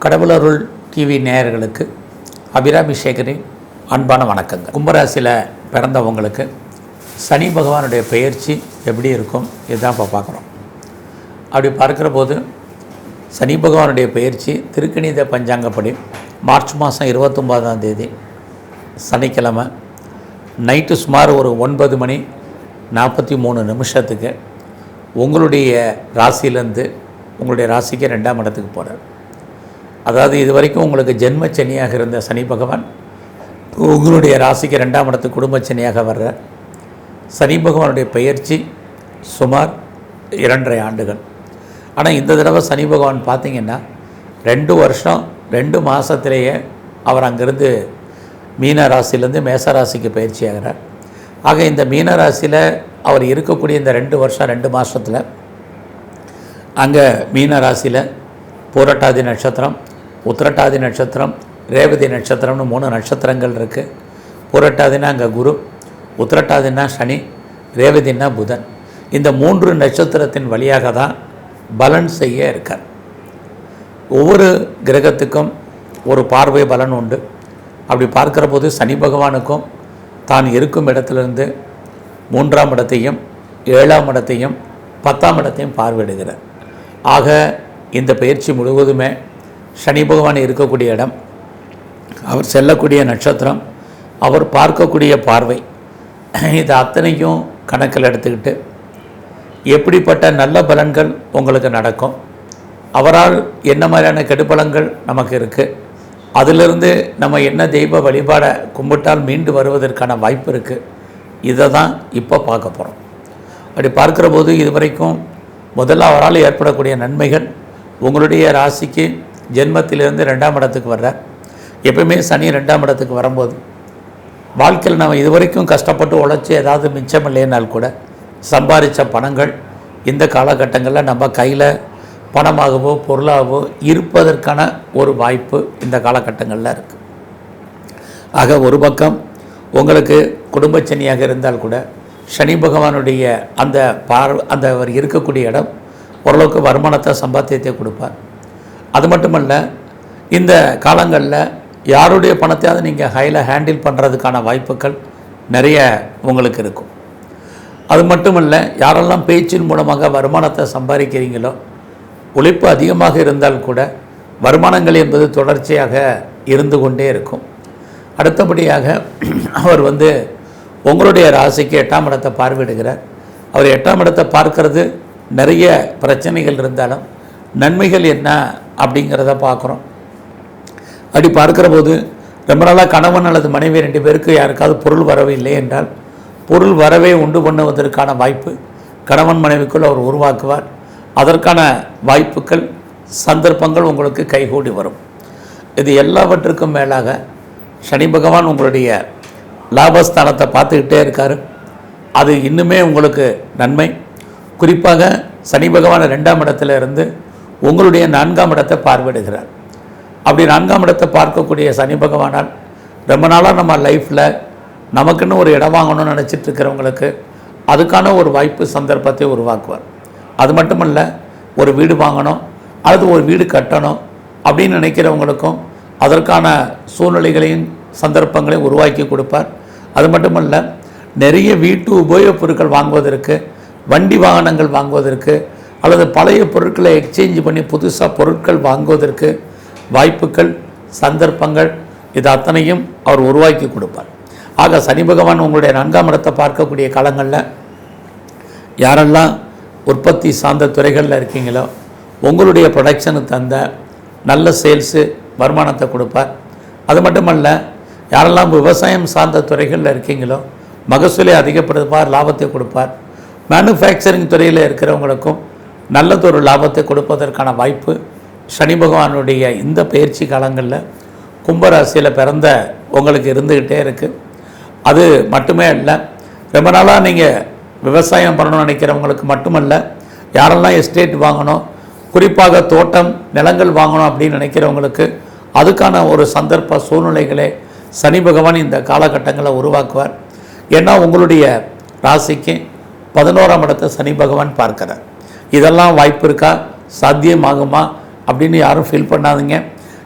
கடவுளருள் TV நேயர்களுக்கு அபிராமி சேகரின் அன்பான வணக்கங்கள். கும்பராசியில் பிறந்தவங்களுக்கு சனி பகவானுடைய பெயர்ச்சி எப்படி இருக்கும் இதுதான் இப்போ பார்க்குறோம். அப்படி பார்க்குற போது சனி பகவானுடைய பெயர்ச்சி திருக்கணித பஞ்சாங்கப்படி மார்ச் மாதம் 29ஆம் தேதி சனிக்கிழமை நைட்டு சுமார் ஒரு 9:43 உங்களுடைய ராசியிலேருந்து உங்களுடைய ராசிக்கு 2ஆம் இடத்துக்கு போகிறார். அதாவது இது வரைக்கும் உங்களுக்கு ஜென்ம சனியாக இருந்த சனி பகவான் உங்களுடைய ராசிக்கு 2ஆம் இடத்துக்கு குடும்ப சனியாக வர்றார். சனி பகவானுடைய பெயர்ச்சி சுமார் 2.5 ஆண்டுகள். ஆனால் இந்த தடவை சனி பகவான் பார்த்திங்கன்னா 2 வருஷம் 2 மாதத்திலேயே அவர் அங்கேருந்து மீன ராசியிலேருந்து மேச ராசிக்கு பயிற்சி ஆகிறார். ஆக இந்த மீன ராசியில் அவர் இருக்கக்கூடிய இந்த 2 வருஷம் 2 மாதத்தில் அங்கே மீன ராசியில் பூரட்டாதி நட்சத்திரம், உத்திரட்டாதி நட்சத்திரம், ரேவதி நட்சத்திரம்னு 3 நட்சத்திரங்கள் இருக்குது. பூரட்டாதினா அங்கே குரு, உத்திரட்டாதினா சனி, ரேவதினா புதன். இந்த 3 நட்சத்திரத்தின் வழியாக தான் பலன் செய்ய இருக்கார். ஒவ்வொரு கிரகத்துக்கும் ஒரு பார்வை பலன் உண்டு. அப்படி பார்க்குற போது சனி பகவானுக்கும் தான் இருக்கும் இடத்துலேருந்து 3ஆம் இடத்தையும் 7ஆம் இடத்தையும் 10ஆம் இடத்தையும் பார்வையிடுகிறார். ஆக இந்த பயிற்சி முழுவதுமே சனி பகவான் இருக்கக்கூடிய இடம், அவர் செல்லக்கூடிய நட்சத்திரம், அவர் பார்க்கக்கூடிய பார்வை, இது அத்தனையும் கணக்கில் எடுத்துக்கிட்டு எப்படிப்பட்ட நல்ல பலன்கள் உங்களுக்கு நடக்கும், அவரால் என்ன மாதிரியான கெடுபலன்கள் நமக்கு இருக்குது, அதிலிருந்து நம்ம என்ன தெய்வ வழிபாடை கும்பிட்டால் மீண்டு வருவதற்கான வாய்ப்பு இருக்குது, இதை தான் இப்போ பார்க்க போகிறோம். அப்படி பார்க்குற போது இதுவரைக்கும் முதல்ல அவரால் ஏற்படக்கூடிய நன்மைகள், உங்களுடைய ராசிக்கு ஜென்மத்திலிருந்து 2ஆம் இடத்துக்கு வர்றார். எப்பவுமே சனி 2ஆம் இடத்துக்கு வரும்போது வாழ்க்கையில் நம்ம இதுவரைக்கும் கஷ்டப்பட்டு உழைச்சி ஏதாவது மிச்சம் இல்லைனால் கூட சம்பாதித்த பணங்கள் இந்த காலகட்டங்களில் நம்ம கையில் பணமாகவோ பொருளாகவோ இருப்பதற்கான ஒரு வாய்ப்பு இந்த காலகட்டங்களில் இருக்குது. ஆக ஒரு பக்கம் உங்களுக்கு குடும்ப சனியாக இருந்தால் கூட சனி பகவானுடைய அந்த அவர் இருக்கக்கூடிய இடம் ஓரளவுக்கு வருமானத்தை சம்பாத்தியத்தை கொடுப்பார். அது மட்டுமல்ல, இந்த காலங்களில் யாருடைய பணத்தையாவது நீங்கள் ஹேண்டில் பண்ணுறதுக்கான வாய்ப்புகள் நிறைய உங்களுக்கு இருக்கும். அது மட்டுமல்ல, யாரெல்லாம் பேச்சின் மூலமாக வருமானத்தை சம்பாதிக்கிறீங்களோ, உழைப்பு அதிகமாக இருந்தால் கூட வருமானங்கள் என்பது தொடர்ச்சியாக இருந்து கொண்டே இருக்கும். அடுத்தபடியாக அவர் உங்களுடைய ராசிக்கு 8ஆம் இடத்தை பார்வையிடுகிறார். அவர் 8ஆம் இடத்தை பார்க்கறது நிறைய பிரச்சனைகள் இருந்தாலும் நன்மைகள் என்ன அப்படிங்கிறத பார்க்குறோம். அப்படி பார்க்குற போது ரொம்ப நாளாக கணவன் அல்லது மனைவி 2 பேருக்கு யாருக்காவது பொருள் வரவே இல்லை என்றால் பொருள் வரவே உண்டு பண்ணுவதற்கான வாய்ப்பு கணவன் மனைவிக்குள் அவர் உருவாக்குவார். அதற்கான வாய்ப்புகள் சந்தர்ப்பங்கள் உங்களுக்கு கைகூடி வரும். இது எல்லாவற்றுக்கும் மேலாக சனி பகவான் உங்களுடைய லாபஸ்தானத்தை பார்த்துக்கிட்டே இருக்கார். அது இன்னுமே உங்களுக்கு நன்மை. குறிப்பாக சனி பகவான் 2ஆம் இடத்துல இருந்து உங்களுடைய 4ஆம் இடத்தை பார்வையிடுகிறார். அப்படி 4ஆம் இடத்தை பார்க்கக்கூடிய சனி பகவானால் ரொம்ப நாளாக நம்ம லைஃப்பில் நமக்குன்னு ஒரு இடம் வாங்கணும்னு நினச்சிட்டு இருக்கிறவங்களுக்கு அதுக்கான ஒரு வாய்ப்பு சந்தர்ப்பத்தை உருவாக்குவார். அது மட்டுமல்ல, ஒரு வீடு வாங்கணும் அல்லது ஒரு வீடு கட்டணும் அப்படின்னு நினைக்கிறவங்களுக்கும் அதற்கான சூழ்நிலைகளையும் சந்தர்ப்பங்களையும் உருவாக்கி கொடுப்பார். அது மட்டுமல்ல, நிறைய வீட்டு உபயோகப் பொருட்கள் வாங்குவதற்கு, வண்டி வாகனங்கள் வாங்குவதற்கு அல்லது பழைய பொருட்களை எக்ஸ்சேஞ்ச் பண்ணி புதுசாக பொருட்கள் வாங்குவதற்கு வாய்ப்புகள் சந்தர்ப்பங்கள் இது அத்தனையும் அவர் உருவாக்கி கொடுப்பார். ஆக சனி பகவான் உங்களுடைய 4ஆம் இடத்தை பார்க்கக்கூடிய காலங்களில் யாரெல்லாம் உற்பத்தி சார்ந்த துறைகளில் இருக்கீங்களோ உங்களுடைய ப்ரொடக்ஷனுக்கு தந்த நல்ல சேல்ஸு வருமானத்தை கொடுப்பார். அது மட்டுமல்ல, யாரெல்லாம் விவசாயம் சார்ந்த துறைகளில் இருக்கீங்களோ மகசூலை அதிகப்படுத்துவார், லாபத்தை கொடுப்பார். மேனுஃபேக்சரிங் துறையில் இருக்கிறவங்களுக்கும் நல்லதொரு லாபத்தை கொடுப்பதற்கான வாய்ப்பு சனி பகவானுடைய இந்த பயிற்சி காலங்களில் கும்பராசியில் பிறந்த உங்களுக்கு இருந்துக்கிட்டே இருக்குது. அது மட்டுமே இல்லை, ரொம்ப நாளாக நீங்கள் விவசாயம் பண்ணணும்னு நினைக்கிறவங்களுக்கு மட்டுமல்ல, யாரெல்லாம் எஸ்டேட் வாங்கணும், குறிப்பாக தோட்டம் நிலங்கள் வாங்கணும் அப்படின்னு நினைக்கிறவங்களுக்கு அதுக்கான ஒரு சந்தர்ப்ப சூழ்நிலைகளை சனி பகவான் இந்த காலகட்டங்களை உருவாக்குவார். ஏன்னா உங்களுடைய ராசிக்கு 11ஆம் இடத்தை சனி பகவான் பார்க்கிறார். இதெல்லாம் வாய்ப்பு இருக்கா, சாத்தியமாகுமா அப்படின்னு யாரும் ஃபீல் பண்ணாதீங்க.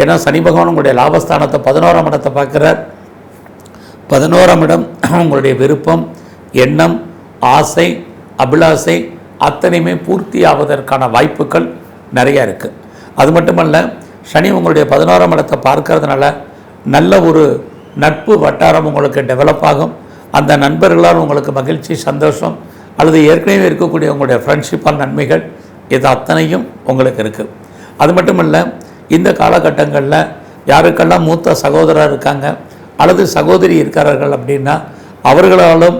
ஏன்னா சனி பகவான் உங்களுடைய லாபஸ்தானத்தை 11ஆம் இடத்தை பார்க்குறார். 11ஆம் இடம் உங்களுடைய விருப்பம், எண்ணம், ஆசை, அபிலாசை அத்தனையுமே பூர்த்தி ஆவதற்கான வாய்ப்புகள் நிறையா இருக்குது. அது மட்டுமல்ல, சனி உங்களுடைய 11ஆம் இடத்தை பார்க்கறதுனால நல்ல ஒரு நட்பு வட்டாரம் உங்களுக்கு டெவலப் ஆகும். அந்த நண்பர்களால் உங்களுக்கு மகிழ்ச்சி, சந்தோஷம் அல்லது ஏற்கனவே இருக்கக்கூடிய உங்களுடைய ஃப்ரெண்ட்ஷிப்பால் நன்மைகள் இது அத்தனையும் உங்களுக்கு இருக்குது. அது மட்டும் இல்லை, இந்த காலகட்டங்களில் யாருக்கெல்லாம் மூத்த சகோதரர் இருக்காங்க அல்லது சகோதரி இருக்கிறார்கள் அப்படின்னா அவர்களாலும்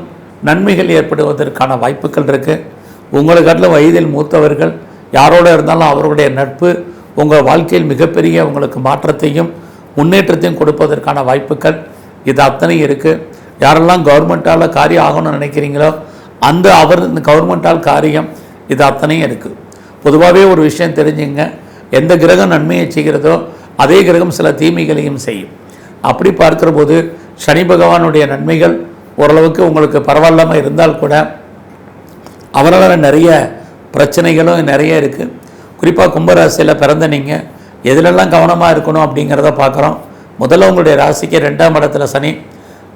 நன்மைகள் ஏற்படுவதற்கான வாய்ப்புகள் இருக்குது. உங்களுக்காட்டில் வயதில் மூத்தவர்கள் யாரோடு இருந்தாலும் அவர்களுடைய நட்பு உங்கள் வாழ்க்கையில் மிகப்பெரிய உங்களுக்கு மாற்றத்தையும் முன்னேற்றத்தையும் கொடுப்பதற்கான வாய்ப்புகள் இது அத்தனை இருக்குது. யாரெல்லாம் கவர்மெண்ட்டால் காரியம் ஆகணும்னு நினைக்கிறீங்களோ அந்த கவர்மெண்ட்டால் காரியம் இது அத்தனையும் இருக்குது. பொதுவாகவே ஒரு விஷயம் தெரிஞ்சுங்க, எந்த கிரகம் நன்மையை செய்கிறதோ அதே கிரகம் சில தீமைகளையும் செய்யும். அப்படி பார்க்குற போது சனி பகவானுடைய நன்மைகள் ஓரளவுக்கு உங்களுக்கு பரவாயில்லாமல் இருந்தால் கூட அவரால் நிறைய பிரச்சனைகளும் நிறைய இருக்குது. குறிப்பாக கும்பராசியில் பிறந்த நீங்கள் எதிலெல்லாம் கவனமாக இருக்கணும் அப்படிங்கிறத பார்க்குறோம். முதல்ல உங்களுடைய ராசிக்கு 2ஆம் இடத்துல சனி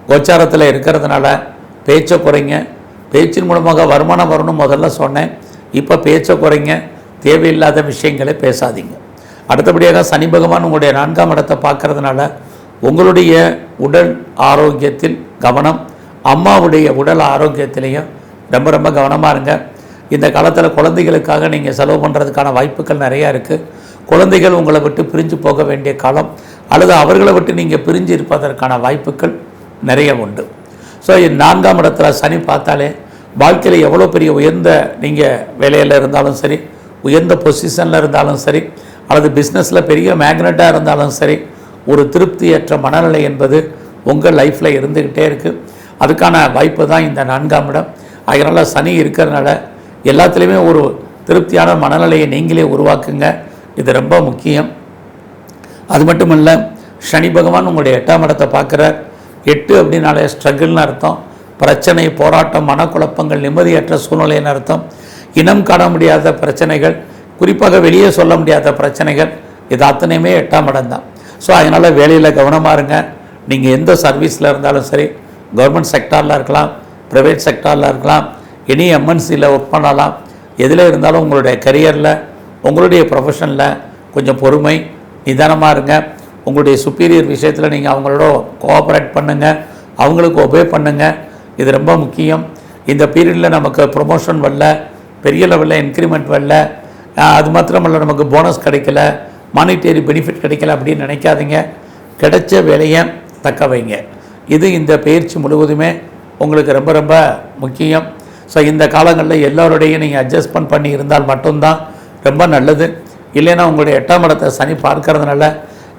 கோச்சாரத்தில் இருக்கிறதுனால பேச்சை குறைங்க. பேச்சின் மூலமாக வருமானம் வரணும் முதல்ல சொன்னேன். இப்போ பேச்சை குறைங்க, தேவையில்லாத விஷயங்களை பேசாதீங்க. அடுத்தபடியாக சனி பகவான் உங்களுடைய 4ஆம் இடத்தை பார்க்கறதுனால உங்களுடைய உடல் ஆரோக்கியத்தில் கவனம், அம்மாவுடைய உடல் ஆரோக்கியத்திலையும் ரொம்ப ரொம்ப கவனமாக இருங்க. இந்த காலத்தில் குழந்தைகளுக்காக நீங்கள் செலவு பண்ணுறதுக்கான வாய்ப்புகள் நிறையா இருக்குது. குழந்தைகள் உங்களை விட்டு பிரிஞ்சு போக வேண்டிய காலம் அல்லது அவர்களை விட்டு நீங்கள் பிரிஞ்சு இருப்பதற்கான வாய்ப்புகள் நிறைய உண்டு. ஸோ 4ஆம் இடத்துல சனி பார்த்தாலே வாழ்க்கையில் எவ்வளோ பெரிய உயர்ந்த நீங்கள் வேலையில் இருந்தாலும் சரி, உயர்ந்த பொசிஷனில் இருந்தாலும் சரி அல்லது பிஸ்னஸில் பெரிய மேக்னட்டாக இருந்தாலும் சரி, ஒரு திருப்தியற்ற மனநிலை என்பது உங்கள் லைஃப்பில் இருந்துக்கிட்டே இருக்குது. அதுக்கான வாய்ப்பு தான் இந்த 4ஆம் இடம். அதனால் சனி இருக்கிறதுனால எல்லாத்துலேயுமே ஒரு திருப்தியான மனநிலையை நீங்களே உருவாக்குங்க. இது ரொம்ப முக்கியம். அது மட்டும் இல்லை, சனி பகவான் உங்களுடைய 8ஆம் இடத்தை பார்க்குறார். 8 அப்படின்னாலே ஸ்ட்ரகிள்னு அர்த்தம். பிரச்சனை, போராட்டம், மனக்குழப்பங்கள், நிம்மதியற்ற சூழ்நிலைன்னு அர்த்தம். இனம் காண முடியாத பிரச்சனைகள், குறிப்பாக வெளியே சொல்ல முடியாத பிரச்சனைகள், இது அத்தனையுமே 8ஆம் இடம் தான். ஸோ அதனால் வேலையில் கவனமாக இருங்க. நீங்கள் எந்த சர்வீஸில் இருந்தாலும் சரி, கவர்மெண்ட் செக்டாரில் இருக்கலாம், ப்ரைவேட் செக்டாரில் இருக்கலாம், எனி எம்என்சியில் ஒர்க் பண்ணலாம். எதில் இருந்தாலும் உங்களுடைய கரியரில், உங்களுடைய ப்ரொஃபஷனில் கொஞ்சம் பொறுமை, நிதானமாக இருங்க. உங்களுடைய சுப்பீரியர் விஷயத்தில் நீங்கள் அவங்களோட கோஆப்ரேட் பண்ணுங்கள், அவங்களுக்கு ஒபே பண்ணுங்கள். இது ரொம்ப முக்கியம். இந்த பீரியடில் நமக்கு ப்ரொமோஷன் வரல, பெரிய லெவலில் இன்க்ரிமெண்ட் வரல, அது மாத்திரமல்ல நமக்கு போனஸ் கிடைக்கல, மானிட்டரி பெனிஃபிட் கிடைக்கல அப்படின்னு நினைக்காதீங்க. கிடைச்ச வேலையை தக்க வைங்க. இது இந்த பயிற்சி முழுவதுமே உங்களுக்கு ரொம்ப ரொம்ப முக்கியம். ஸோ இந்த காலங்களில் எல்லோருடையும் நீங்கள் அட்ஜஸ்ட்மெண்ட் பண்ணி இருந்தால் மட்டும்தான் ரொம்ப நல்லது. இல்லைன்னா உங்களுடைய 8ஆம் இடத்தை சனி பார்க்கறதுனால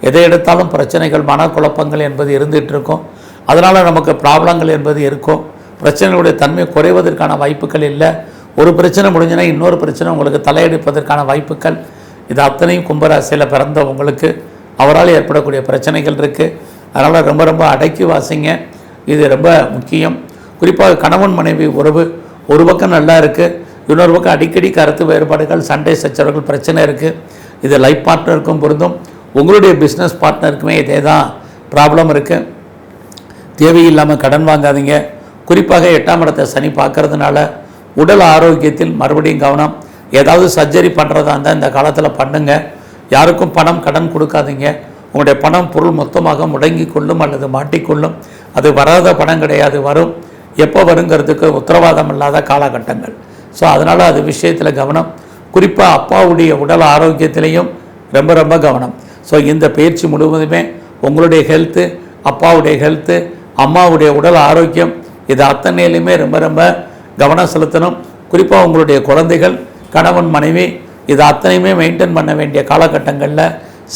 எதை எடுத்தாலும் பிரச்சனைகள், மனக்குழப்பங்கள் என்பது இருந்துகிட்டு இருக்கும். அதனால் நமக்கு ப்ராப்ளங்கள் என்பது இருக்கும். பிரச்சனைகளுடைய தன்மை குறைவதற்கான வாய்ப்புகள் இல்லை. ஒரு பிரச்சனை முடிஞ்சுன்னா இன்னொரு பிரச்சனை உங்களுக்கு தலையெடுப்பதற்கான வாய்ப்புகள், இது அத்தனையும் கும்பராசியில் பிறந்த உங்களுக்கு அவரால் ஏற்படக்கூடிய பிரச்சனைகள் இருக்குது. அதனால் ரொம்ப ரொம்ப அடக்கி வாசிங்க. இது ரொம்ப முக்கியம். குறிப்பாக கணவன் மனைவி உறவு ஒரு பக்கம் நல்லா இருக்குது, இன்னொரு பக்கம் அடிக்கடி கருத்து வேறுபாடுகள், சண்டை சச்சரவுகள், பிரச்சனை இருக்குது. இது லைஃப் பார்ட்னருக்கும் பொருந்தும், உங்களுடைய பிஸ்னஸ் பார்ட்னருக்குமே இதே தான் ப்ராப்ளம் இருக்குது. தேவையில்லாமல் கடன் வாங்காதீங்க. குறிப்பாக 8ஆம் இடத்தை சனி பார்க்கறதுனால உடல் ஆரோக்கியத்தில் மறுபடியும் கவனம். ஏதாவது சர்ஜரி பண்ணுறதா இருந்தால் இந்த காலத்தில் பண்ணுங்கள். யாருக்கும் பணம் கடன் கொடுக்காதீங்க. உங்களுடைய பணம் பொருள் மொத்தமாக முடங்கி கொள்ளும் அல்லது மாட்டிக்கொள்ளும். அது வராத பணம் கிடையாது, வரும். எப்போ வருங்கிறதுக்கு உத்தரவாதம் இல்லாத காலகட்டங்கள். ஸோ அதனால் அது விஷயத்தில் கவனம். குறிப்பாக அப்பாவுடைய உடல் ஆரோக்கியத்திலையும் ரொம்ப ரொம்ப கவனம். ஸோ இந்த பயிற்சி முழுவதுமே உங்களுடைய ஹெல்த்து, அப்பாவுடைய ஹெல்த்து, அம்மாவுடைய உடல் ஆரோக்கியம், இது அத்தனையிலுமே ரொம்ப ரொம்ப கவனம் செலுத்தணும். குறிப்பாக உங்களுடைய குழந்தைகள், கணவன் மனைவி, இது அத்தனையுமே மெயின்டைன் பண்ண வேண்டிய காலகட்டங்களில்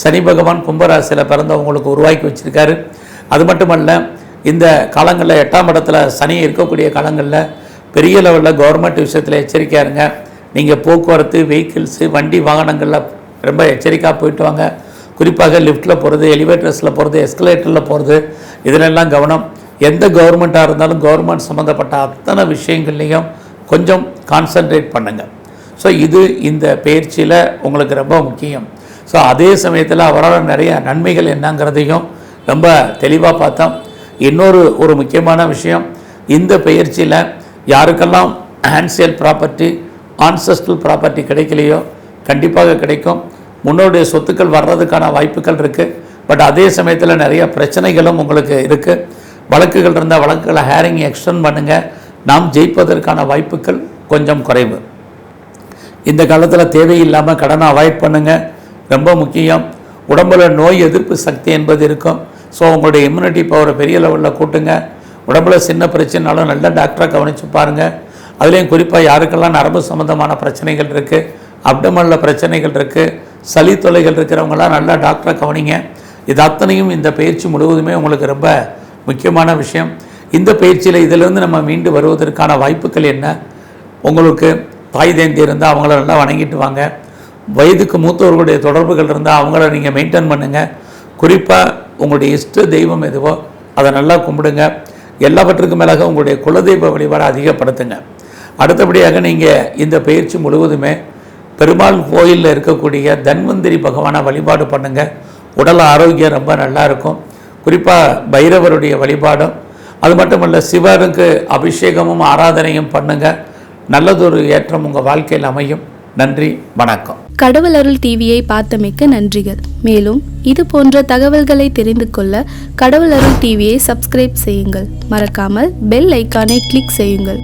சனி பகவான் கும்பராசியில் பிறந்தவங்களுக்கு உருவாக்கி வச்சுருக்காரு. அது மட்டுமல்ல, இந்த காலங்களில் 8ஆம் இடத்துல சனி இருக்கக்கூடிய காலங்களில் பெரிய லெவலில் கவர்மெண்ட் விஷயத்தில் எச்சரிக்கையாக இருங்க. நீங்கள் போக்குவரத்து, வெஹிக்கிள்ஸு, வண்டி வாகனங்களில் ரொம்ப எச்சரிக்கையாக போயிட்டு வாங்க. குறிப்பாக லிஃப்ட்டில் போகிறது, எலிவேட்டர்ஸில் போகிறது, எஸ்கலேட்டரில் போகிறது, இதிலெல்லாம் கவனம். எந்த கவர்மெண்ட்டாக இருந்தாலும் கவர்மெண்ட் சம்மந்தப்பட்ட அத்தனை விஷயங்கள்லேயும் கொஞ்சம் கான்சன்ட்ரேட் பண்ணுங்கள். ஸோ இது இந்த பயிற்சியில் உங்களுக்கு ரொம்ப முக்கியம். ஸோ அதே சமயத்தில் அவரால் நிறைய நன்மைகள் என்னங்கிறதையும் ரொம்ப தெளிவாக பார்த்தோம். ஒரு முக்கியமான விஷயம், இந்த பயிற்சியில் யாருக்கெல்லாம் ஆன்சியல் ப்ராப்பர்ட்டி, ஆன்செஸ்ட்ரல் ப்ராப்பர்ட்டி கிடைக்கலையோ கண்டிப்பாக கிடைக்கும். முன்னோடைய சொத்துக்கள் வர்றதுக்கான வாய்ப்புகள் இருக்குது. பட் அதே சமயத்தில் நிறைய பிரச்சனைகளும் உங்களுக்கு இருக்குது. வழக்குகள் இருந்தால் வழக்குகளை ஹேரிங் எக்ஸ்டெண்ட் பண்ணுங்கள். நாம் ஜெயிப்பதற்கான வாய்ப்புகள் கொஞ்சம் குறைவு. இந்த காலத்தில் தேவையில்லாமல் கடனை அவாய்ட் பண்ணுங்கள், ரொம்ப முக்கியம். உடம்புல நோய் எதிர்ப்பு சக்தி என்பது இருக்கும். ஸோ உங்களுடைய இம்யூனிட்டி பவரை பெரிய லெவலில் கூட்டுங்க. உடம்புல சின்ன பிரச்சனைனாலும் நல்ல டாக்டரை கவனித்து பாருங்கள். அதுலேயும் குறிப்பாக யாருக்கெல்லாம் நரம்பு சம்மந்தமான பிரச்சனைகள் இருக்குது, அப்டமனில் பிரச்சனைகள் இருக்குது, சளி தொல்லைகள் இருக்கிறவங்களாம் நல்லா டாக்டரை கவனிங்க. இது அத்தனையும் இந்த பயிற்சி முழுவதுமே உங்களுக்கு ரொம்ப முக்கியமான விஷயம். இந்த பயிற்சியில் இதிலிருந்து நம்ம மீண்டு வருவதற்கான வாய்ப்புகள் என்ன? உங்களுக்கு தாய் தேந்தி இருந்தால் அவங்கள நல்லா வணங்கிட்டு வாங்க. வயதுக்கு மூத்தவர்களுடைய தொடர்புகள் இருந்தால் அவங்கள நீங்கள் மெயின்டைன் பண்ணுங்கள். குறிப்பாக உங்களுடைய இஷ்ட தெய்வம் எதுவோ அதை நல்லா கும்பிடுங்க. எல்லாவற்றுக்கும் மேலாக உங்களுடைய குலதெய்வ வழிபாடை அதிகப்படுத்துங்க. அடுத்தபடியாக நீங்கள் இந்த பயிற்சி முழுவதுமே பெருமாள் கோயிலில் இருக்கக்கூடிய தன்வந்திரி பகவானை வழிபாடு பண்ணுங்கள். உடல் ஆரோக்கியம் ரொம்ப நல்லா இருக்கும். குறிப்பாக பைரவருடைய வழிபாடும், அது மட்டுமல்ல சிவனுக்கு அபிஷேகமும் ஆராதனையும் பண்ணுங்கள். நல்லதொரு ஏற்றம் உங்கள் வாழ்க்கையில் அமையும். நன்றி, வணக்கம். கடவுள் அருள் டிவியை பார்த்தமைக்க நன்றிகள். மேலும் இது போன்ற தகவல்களை தெரிந்து கொள்ள கடவுள் அருள் டிவியை சப்ஸ்கிரைப் செய்யுங்கள். மறக்காமல் பெல் ஐக்கானை கிளிக் செய்யுங்கள்.